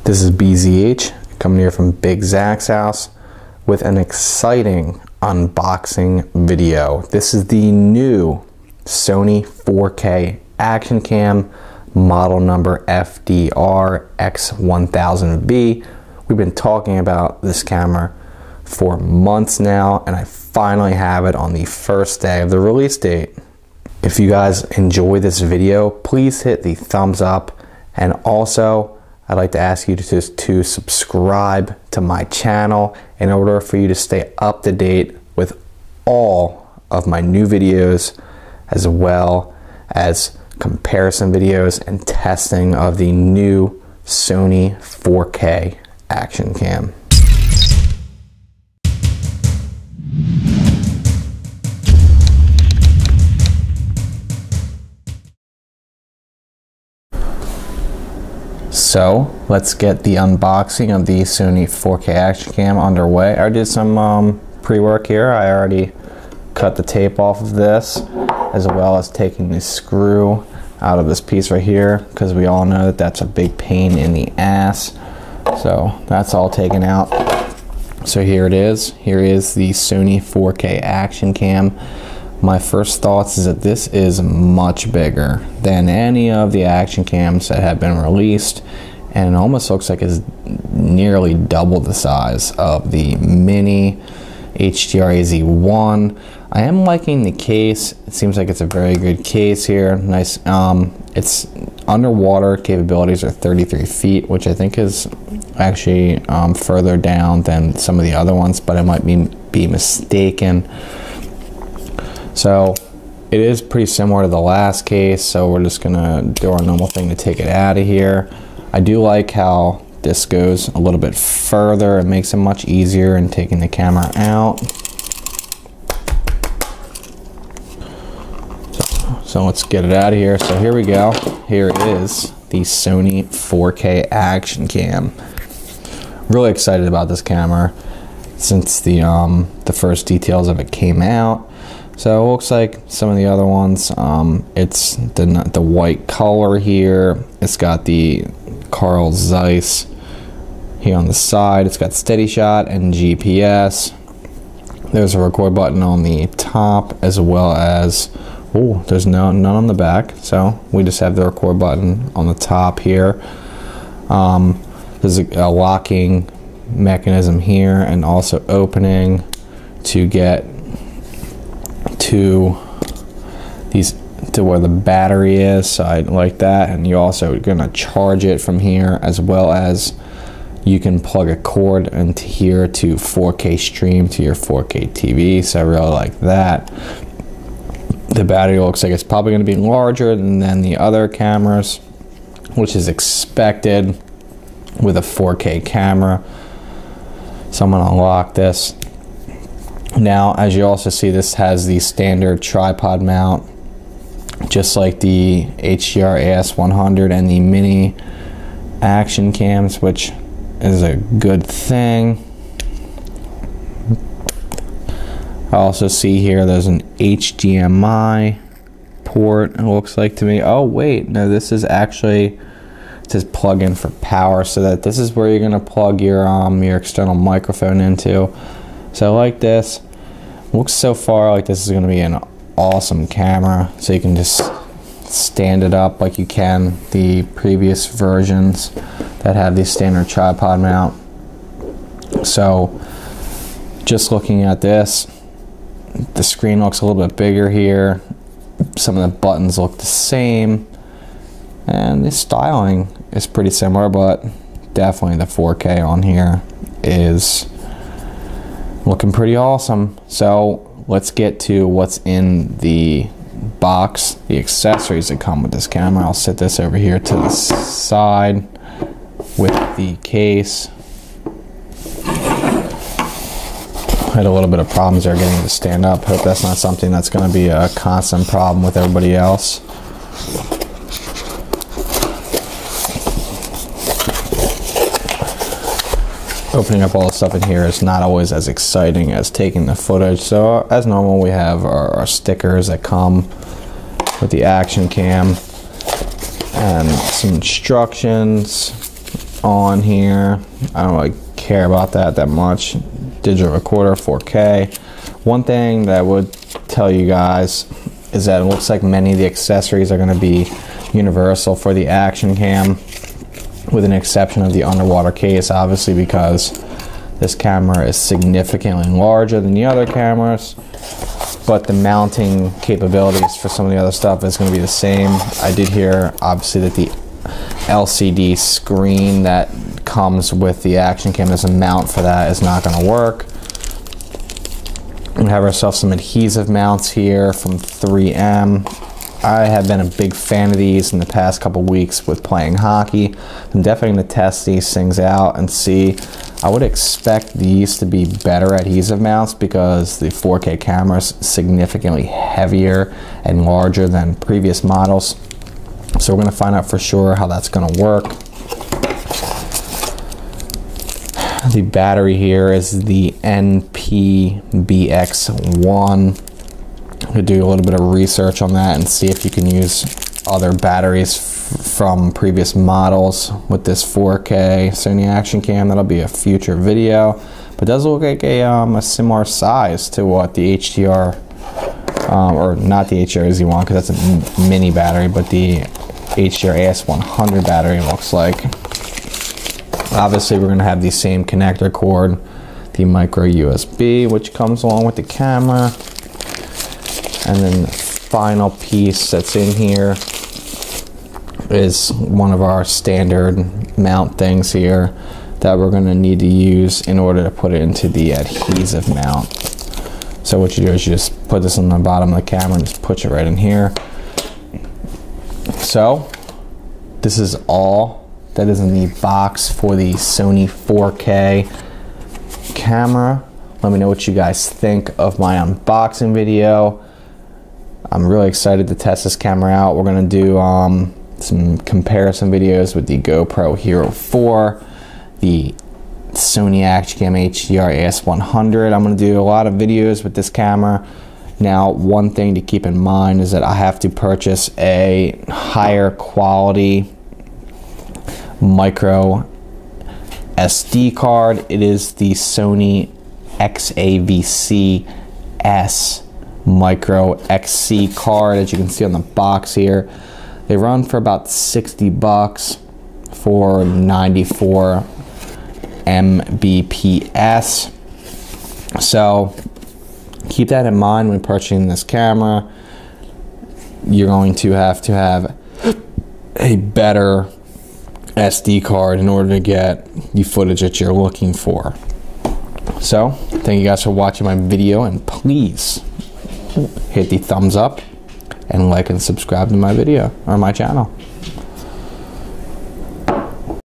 This is BZH coming here from BigZachsHouse with an exciting unboxing video. This is the new Sony 4K action cam, model number FDR-X1000B. We've been talking about this camera for months now, and I finally have it on the first day of the release date. If you guys enjoy this video, please hit the thumbs up, and also I'd like to ask you to subscribe to my channel in order for you to stay up to date with all of my new videos, as well as comparison videos and testing of the new Sony 4K action cam. So let's get the unboxing of the Sony 4K action cam underway. I did some pre-work here. I already cut the tape off of this, as well as taking the screw out of this piece right here, because we all know that that's a big pain in the ass. So that's all taken out. So here it is. Here is the Sony 4K action cam. My first thoughts is that this is much bigger than any of the action cams that have been released, and it almost looks like it's nearly double the size of the mini HDR-AZ1. I am liking the case. It seems like it's a very good case here. Nice. Its underwater capabilities are 33 feet, which I think is actually further down than some of the other ones, but I might be mistaken. So it is pretty similar to the last case, so we're just gonna do our normal thing to take it out of here. I do like how this goes a little bit further. It makes it much easier in taking the camera out. So let's get it out of here. So here we go. Here is the Sony 4K action cam. Really excited about this camera since the first details of it came out. So it looks like some of the other ones. It's the white color here. It's got the Carl Zeiss here on the side. It's got steady shot and GPS. There's a record button on the top, as well as there's none on the back. So we just have the record button on the top here. There's a locking mechanism here, and also opening to get to where the battery is. So I like that, and you're also gonna charge it from here, as well as you can plug a cord into here to 4K stream to your 4K TV. So I really like that. The battery looks like it's probably going to be larger than the other cameras, which is expected with a 4K camera. So I'm going to unlock this. Now, as you also see, this has the standard tripod mount, just like the HDR-AS100 and the mini action cams, which is a good thing. I also see here there's an HDMI port, it looks like to me. Oh wait, no, this is actually, it says plug in for power, so that this is where you're gonna plug your external microphone into. So I like this. Looks so far like this is gonna be an awesome camera, so you can just stand it up like you can the previous versions that have the standard tripod mount. So just looking at this, the screen looks a little bit bigger here. Some of the buttons look the same, and the styling is pretty similar, but definitely the 4K on here is looking pretty awesome. So let's get to what's in the box, the accessories that come with this camera. I'll set this over here to the side with the case. I had a little bit of problems there getting it to stand up. Hope that's not something that's going to be a constant problem with everybody else. Opening up all the stuff in here is not always as exciting as taking the footage. So as normal, we have our stickers that come with the action cam and some instructions, on here. I don't really care about that much. Digital recorder, 4K. One thing that I would tell you guys is that it looks like many of the accessories are going to be universal for the action cam, with an exception of the underwater case, obviously, because this camera is significantly larger than the other cameras, but the mounting capabilities for some of the other stuff is going to be the same. I did hear, obviously, that the LCD screen that comes with the action cam as a mount for that is not going to work. We have ourselves some adhesive mounts here from 3M. I have been a big fan of these in the past couple weeks with playing hockey. I'm definitely going to test these things out and see. I would expect these to be better adhesive mounts because the 4K camera is significantly heavier and larger than previous models. So we're going to find out for sure how that's going to work. The battery here is the NPBX1. To do a little bit of research on that and see if you can use other batteries from previous models with this 4K Sony action cam. That'll be a future video, but it does look like a similar size to what the HDR, or not the HDR-Z1 because that's a mini battery, but the HDR-X1000 battery looks like. Obviously, we're going to have the same connector cord, the micro USB, which comes along with the camera. And then the final piece that's in here is one of our standard mount things here that we're going to need to use in order to put it into the adhesive mount. So what you do is you just put this on the bottom of the camera and just push it right in here. So this is all that is in the box for the Sony 4K camera. Let me know what you guys think of my unboxing video. I'm really excited to test this camera out. We're going to do some comparison videos with the GoPro Hero 4, the Sony Action Cam HDR-X1000. I'm going to do a lot of videos with this camera. Now, one thing to keep in mind is that I have to purchase a higher quality micro SD card. It is the Sony XAVC-S micro XC card, as you can see on the box here. They run for about 60 bucks for 94 Mbps. So keep that in mind when purchasing this camera. You're going to have a better SD card in order to get the footage that you're looking for. So thank you guys for watching my video, and please hit the thumbs up and like and subscribe to my video or my channel.